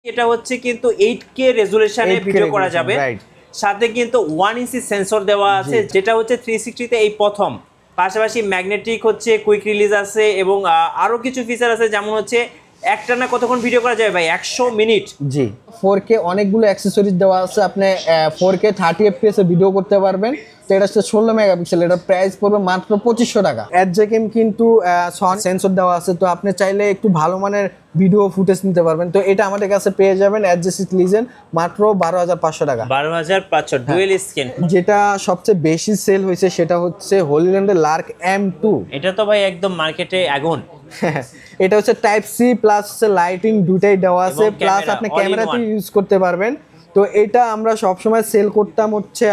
এটা হচ্ছে কিন্তু 8K রেজুলেশনে ভিডিও করা যাবে, সাথে কিন্তু 1 ইঞ্চি সেন্সর দেওয়া আছে, যেটা হচ্ছে 360 তে এই প্রথম। পাশাপাশি ম্যাগনেটিক হচ্ছে কুইক রিলিজ আছে এবং আরো কিছু ফিচার আছে, যেমন হচ্ছে একটানা কতক্ষণ ভিডিও করা যাবে ভাই? 100 মিনিট। জি, 4K অনেকগুলো অ্যাক্সেসরিজ দেওয়া আছে, আপনি 4K 30 FPS এ ভিডিও করতে পারবেন। তো এটা হচ্ছে 16 মেগাপিক্সেল, এটার প্রাইস পড়বে মাত্র 2500 টাকা। এডজেকেম কিন্তু সেন্সর দেওয়া আছে, তো আপনি চাইলে একটু ভালো মানের ভিডিও ফুটেজ নিতে পারবেন। তো এটা আমাদের কাছে পেয়ে যাবেন এডজেসিস লিজেন্ড মাত্র 12500 টাকা। 12500 ডুয়েল স্ক্রিন। যেটা সবচেয়ে বেশি সেল হয়েছে সেটা হচ্ছে হলিল্যান্ডের লার্ক M2। এটা তো ভাই একদম মার্কেটে আগুন। এটা হচ্ছে টাইপ সি প্লাস লাইটিং দুটাই দেওয়া আছে, প্লাস আপনি ক্যামেরাতে ইউজ করতে পারবেন। তো এটা আমরা সবসময় সেল করতাম হচ্ছে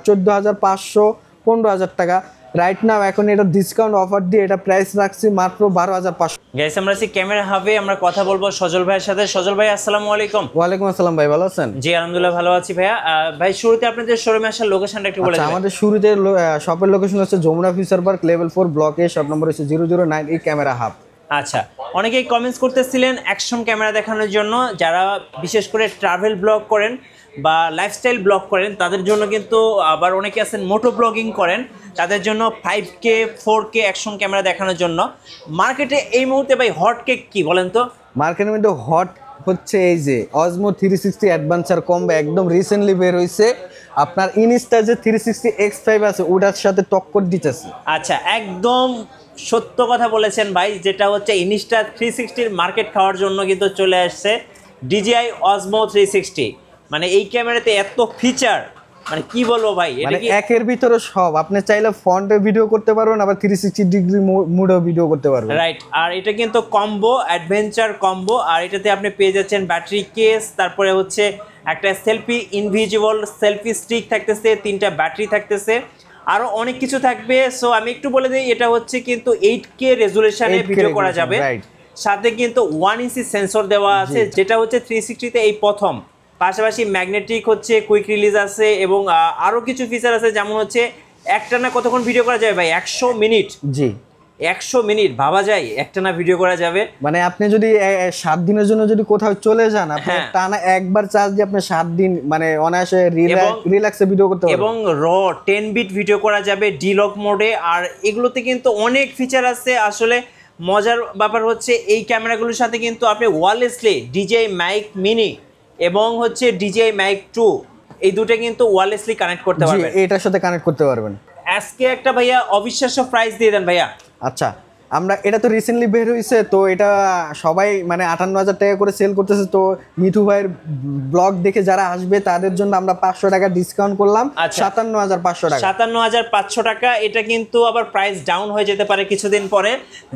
14500 15000 টাকা। রাইট নাও এখন এটা ডিসকাউন্ট অফার দিয়ে এটা প্রাইস রাখছি মাত্র 12500। গাইস, আমরা আছি ক্যামেরা হাবে, আমরা কথা বলবো সজল ভাইয়ের সাথে। সজল ভাই, আসসালামু আলাইকুম। ওয়ালাইকুম আসসালাম ভাই, ভালো আছেন? জি আলহামদুলিল্লাহ ভালো আছি ভাইয়া। ভাই, শুরুতে আপনাদের শোরুমে আসার লোকেশনটা একটু বলে দিবেন। আমাদের শুরুতে শপের লোকেশন হচ্ছে Jamuna future park level 4 block A, shop number হচ্ছে 009 এই ক্যামেরা হাব। আচ্ছা, অনেকেই কমেন্টস করতেছিলেন অ্যাকশন ক্যামেরা দেখানোর জন্য, যারা বিশেষ করে ট্রাভেল ব্লগ করেন বা লাইফস্টাইল ব্লগ করেন তাদের জন্য, কিন্তু আবার অনেকে আছেন মোটো ব্লগিং করেন তাদের জন্য 5K 4K অ্যাকশন ক্যামেরা দেখানোর জন্য। মার্কেটে এই মুহূর্তে ভাই হট কেক কি বলেন তো? মার্কেটের মধ্যে হট হচ্ছে এই যে অজমো 360 অ্যাডভেঞ্চার কম্বো, একদম রিসেন্টলি বের হয়েছে। আপনার ইনস্টা যে 360 X5 আছে ওটার সাথে টক্কর দিতেছে। আচ্ছা, একদম সত্য কথা বলেছেন ভাই, যেটা হচ্ছে ইনস্টা 360 মার্কেট খাওয়ার জন্য কিন্তু চলে আসছে DJI Osmo 360। মানে এই ক্যামেরাতে এত ফিচার, মানে কি বলবো ভাই, মানে একের ভিতরে সব। আপনি চাইলে ফ্রন্টে ভিডিও করতে পারবেন, আবার 360 ডিগ্রি মোডেও ভিডিও করতে পারবেন। রাইট। আর এটা কিন্তু কম্বো, অ্যাডভেঞ্চার কম্বো। আর এটাতে আপনি পেয়ে যাচ্ছেন ব্যাটারি কেস, তারপরে হচ্ছে একটা সেলফি ইনভিজিবল সেলফি স্টিক থাকতেছে, 3টা ব্যাটারি থাকতেছে, আরো অনেক কিছু থাকবে। সো আমি একটু বলে দিই, এটা হচ্ছে কিন্তু 8K রেজুলেশনে ভিডিও করা যাবে, সাথে কিন্তু 1 ইঞ্চি সেন্সর দেওয়া আছে, যেটা হচ্ছে 360 তে এই প্রথম। পাশাপাশি ম্যাগনেটিক হচ্ছে কুইক রিলিজ আছে এবং আরো কিছু ফিচার আছে, যেমন হচ্ছে একটানা কতক্ষণ ভিডিও করা যাবে ভাই? 100 মিনিট। জি, 100 মিনিট ভাবা যায় একটানা ভিডিও করা যাবে। মানে আপনি যদি 7 দিনের জন্য যদি কোথাও চলে যান, আপনি টানা একবার চার্জ দিয়ে আপনি 7 দিন মানে অনায়াসে রিল্যাক্সে ভিডিও করতে পারবেন। এবং র 10 বিট ভিডিও করা যাবে ডিলক মোডে। আর এগুলোতে কিন্তু অনেক ফিচার আছে। আসলে মজার ব্যাপার হচ্ছে এই ক্যামেরাগুলোর সাথে কিন্তু আপনি ওয়্যারলেসলি DJI Mic Mini এবং হচ্ছে DJI Mic 2 এই দুটো কিন্তু ওয়্যারলেসলি কানেক্ট করতে পারবেন। এটার সাথে কানেক্ট করতে পারবেন। আজকে একটা ভাইয়া অবিশ্বাস্য প্রাইস দিয়ে দেন ভাইয়া। আচ্ছা, আমরা এটা তো রিসেন্টলি বের হয়েছে, তো এটা সবাই মানে 58000 টাকা করে সেল করতেছে। তো মিঠু ভাইয়ের ব্লগ দেখে যারা আসবে তাদের জন্য আমরা 500 টাকা ডিসকাউন্ট করলাম, 57500 টাকা। 57500 টাকা। এটা কিন্তু আবার প্রাইস ডাউন হয়ে যেতে পারে কিছুদিন পরে।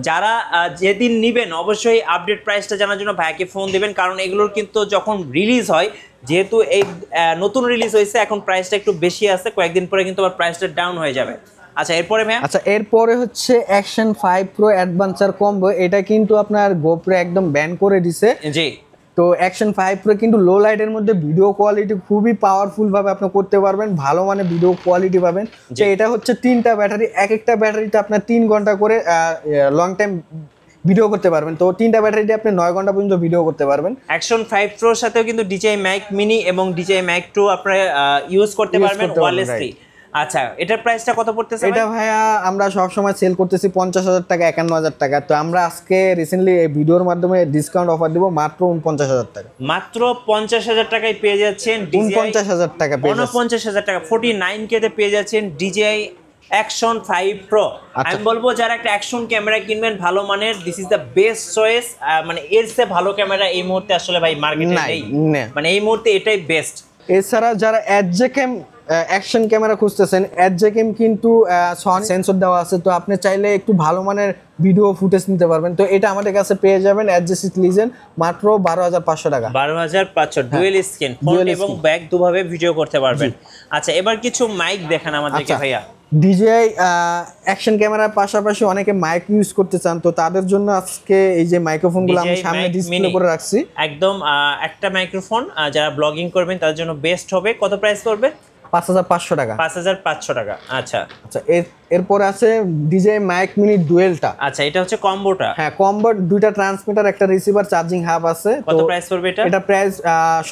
যারা যেদিন নেবেন অবশ্যই আপডেট প্রাইসটা জানার জন্য ভাইকে ফোন দেবেন, কারণ এগুলোর কিন্তু যখন রিলিজ হয়, যেহেতু এই নতুন রিলিজ হয়েছে, এখন প্রাইসটা একটু বেশি আছে, কয়েকদিন পরে কিন্তু আবার প্রাইসটা ডাউন হয়ে যাবে। আচ্ছা, এরপরে ভাই? আচ্ছা, এরপরে হচ্ছে অ্যাকশন 5 প্রো অ্যাডভেঞ্চার কম্বো। এটা কিন্তু আপনার গোপ্রো একদম ব্যান করে দিছে। জি। তো অ্যাকশন 5 প্রো কিন্তু লো লাইটের মধ্যে ভিডিও কোয়ালিটি খুবই পাওয়ারফুল ভাবে আপনি করতে পারবেন, ভালো মানে ভিডিও কোয়ালিটি পাবেন। তো এটা হচ্ছে 3টা ব্যাটারি, এক একটা ব্যাটারিতে আপনার 3 ঘন্টা করে লং টাইম ভিডিও করতে পারবেন। তো 3টা ব্যাটারি দিয়ে আপনি 9 ঘন্টা পর্যন্ত ভিডিও করতে পারবেন। অ্যাকশন 5 প্রোর সাথেও কিন্তু DJI Mic Mini এবং DJI Mic 2 আপনারা ইউজ করতে পারবেন ওয়্যারলেসলি। আচ্ছা, এটার প্রাইসটা কত পড়তেছে? এটা ভাইয়া আমরা সব সময় সেল করতেছি 50000 টাকা 51000 টাকা। তো আমরা আজকে রিসেন্টলি এই ভিডিওর মাধ্যমে ডিসকাউন্ট অফার দিব মাত্র 49000 টাকা। মাত্র 50000 টাকায় পেয়ে যাচ্ছেন 49000 টাকা, 49000 টাকা 49K তে পেয়ে যাচ্ছেন DJI অ্যাকশন 5 প্রো। আমি বলবো যারা একটা অ্যাকশন ক্যামেরা কিনবেন ভালো মানের, this is the best choice. মানে এর চেয়ে ভালো ক্যামেরা এই মুহূর্তে আসলে ভাই মার্কেটে নেই, মানে এই মুহূর্তে এটাই বেস্ট। এছাড়া যারা এডজেকেম অ্যাকশন ক্যামেরা খুঁজতেছেন, এডজেকেম কিন্তু সেন্সর দেওয়া আছে, তো আপনি চাইলে একটু ভালো মানের ভিডিও ফুটেজ নিতে পারবেন। তো এটা আমাদের কাছে পেয়ে যাবেন এডজেসিস লিজেন্ড মাত্র 12500 টাকা। 12500 ডুয়েল স্ক্রিন, ফ্রন্ট এবং ব্যাক দুভাবে ভিডিও করতে পারবেন। আচ্ছা, এবার কিছু মাইক দেখান আমাদেরকে ভাইয়া। DJI অ্যাকশন ক্যামেরার পাশাপাশি অনেকে মাইক ইউজ করতে চান, তো তাদের জন্য আজকে এই যে মাইক্রোফোনগুলো আমি সামনে ডিসপ্লে করে রাখছি। একদম একটা মাইক্রোফোন যারা ব্লগিং করবেন তাদের জন্য বেস্ট হবে। কত প্রাইস করবে? 5500 টাকা। 5500 টাকা। আচ্ছা আচ্ছা এরপরে আছে ডিজে মাইক মিনি ডুয়েলটা। আচ্ছা এটা হচ্ছে কম্বোটা। হ্যাঁ কম্বো, দুইটা ট্রান্সমিটার একটা রিসিভার চার্জিং হাব আছে। কত প্রাইস পড়বে এটা? এটা প্রাইস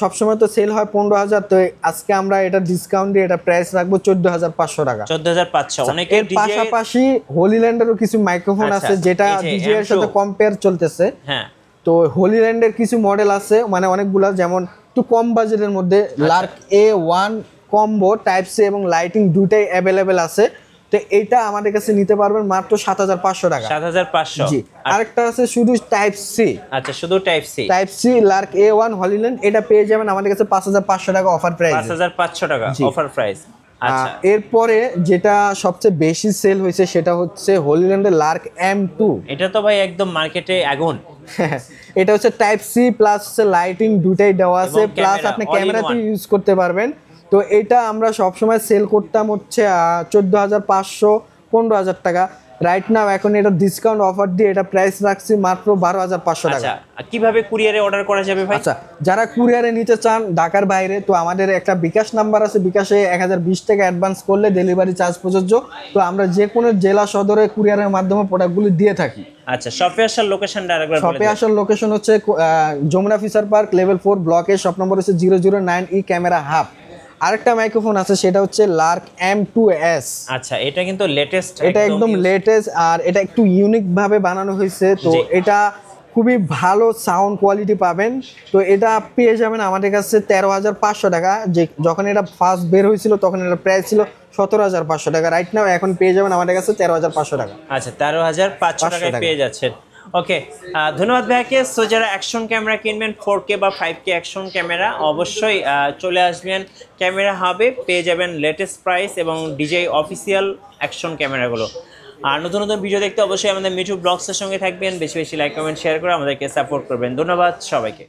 সবসময় তো সেল হয় 15000, তো আজকে আমরা এটা ডিসকাউন্ট দিয়ে এটা প্রাইস রাখবো 14500 টাকা। 14500। অনেকে এর পাশাপাশি হোলিল্যান্ডেরও কিছু মাইক্রোফোন আছে যেটা ডিজে এর সাথে কম্পেয়ার চলতেছে। হ্যাঁ তো হোলিল্যান্ডের কিছু মডেল আছে, মানে অনেকগুলা, যেমন একটু কম বাজেটের মধ্যে Lark A1 combo type C এবং লাইটিং দুটাই অ্যাভেলেবেল আছে। তো এইটা আমাদের কাছে নিতে পারবেন মাত্র 7500 টাকা। 7500। জি। আরেকটা আছে শুধু টাইপ সি। আচ্ছা শুধু type C. Type C Lark A1 Holyland, এটা পেয়ে যাবেন আমাদের কাছে 5500 টাকা অফার প্রাইস। 5500 টাকা অফার প্রাইস। আচ্ছা এরপরে যেটা সবচেয়ে বেশি সেল হয়েছে সেটা হচ্ছে হলিল্যান্ডের লার্ক M2। এটা তো ভাই একদম মার্কেটে আগুন। এটা হচ্ছে টাইপ সি প্লাস হচ্ছে লাইটিং দুটাই দেওয়া আছে, প্লাস আপনি ক্যামেরাতে ইউজ করতে পারবেন। তো এটা আমরা সবসময় সেল করতাম হচ্ছে 14500 15000 টাকা। রাইট নাও এখন এটা ডিসকাউন্ট অফার দিয়ে এটা প্রাইস রাখছি মাত্র 12500 টাকা। আচ্ছা কিভাবে কুরিয়ারে অর্ডার করা যাবে ভাই? আচ্ছা যারা কুরিয়ারে নিতে চান ঢাকার বাইরে, তো আমাদের একটা বিকাশ নাম্বার আছে, বিকাশে 1020 টাকা অ্যাডভান্স করলে ডেলিভারি চার্জ প্রযোজ্য। তো আমরা যে কোনো জেলা সদরে কুরিয়ারের মাধ্যমে প্রোডাক্টগুলি দিয়ে থাকি। আচ্ছা শপে আসার লোকেশনটা আরেকবার বলে দিন। শপে আসার লোকেশন হচ্ছে যমুনা ফিচার পার্ক লেভেল 4 ব্লকে, শপ নম্বর হচ্ছে 009E ক্যামেরা হাব। আরেকটা মাইক্রোফোন আছে সেটা হচ্ছে লার্ক M2S। আচ্ছা এটা কিন্তু লেটেস্ট, এটা একদম লেটেস্ট আর এটা একটু ইউনিক ভাবে বানানো হয়েছে। তো এটা খুবই ভালো সাউন্ড কোয়ালিটি পাবেন। তো এটা পেয়ে যাবেন আমাদের কাছে 13500 টাকা। যে যখন এটা ফার্স্ট বের হয়েছিল তখন এটা প্রাইস ছিল 17500 টাকা। রাইট নাও এখন পেয়ে যাবেন আমাদের কাছে 13500 টাকা। আচ্ছা 13500 টাকায় পেয়ে যাচ্ছেন। ওকে ধন্যবাদ ভাইকে। সো যারা অ্যাকশন ক্যামেরা কিনবেন 4K বা 5K অ্যাকশন ক্যামেরা, অবশ্যই চলে আসবেন ক্যামেরা হাবে, পেয়ে যাবেন লেটেস্ট প্রাইস এবং ডিজে অফিসিয়াল অ্যাকশন ক্যামেরাগুলো। আর নতুন নতুন ভিডিও দেখতে অবশ্যই আমাদের মিঠু ব্লগসের সঙ্গে থাকবেন। বেশি বেশি লাইক কমেন্ট শেয়ার করে আমাদেরকে সাপোর্ট করবেন। ধন্যবাদ সবাইকে।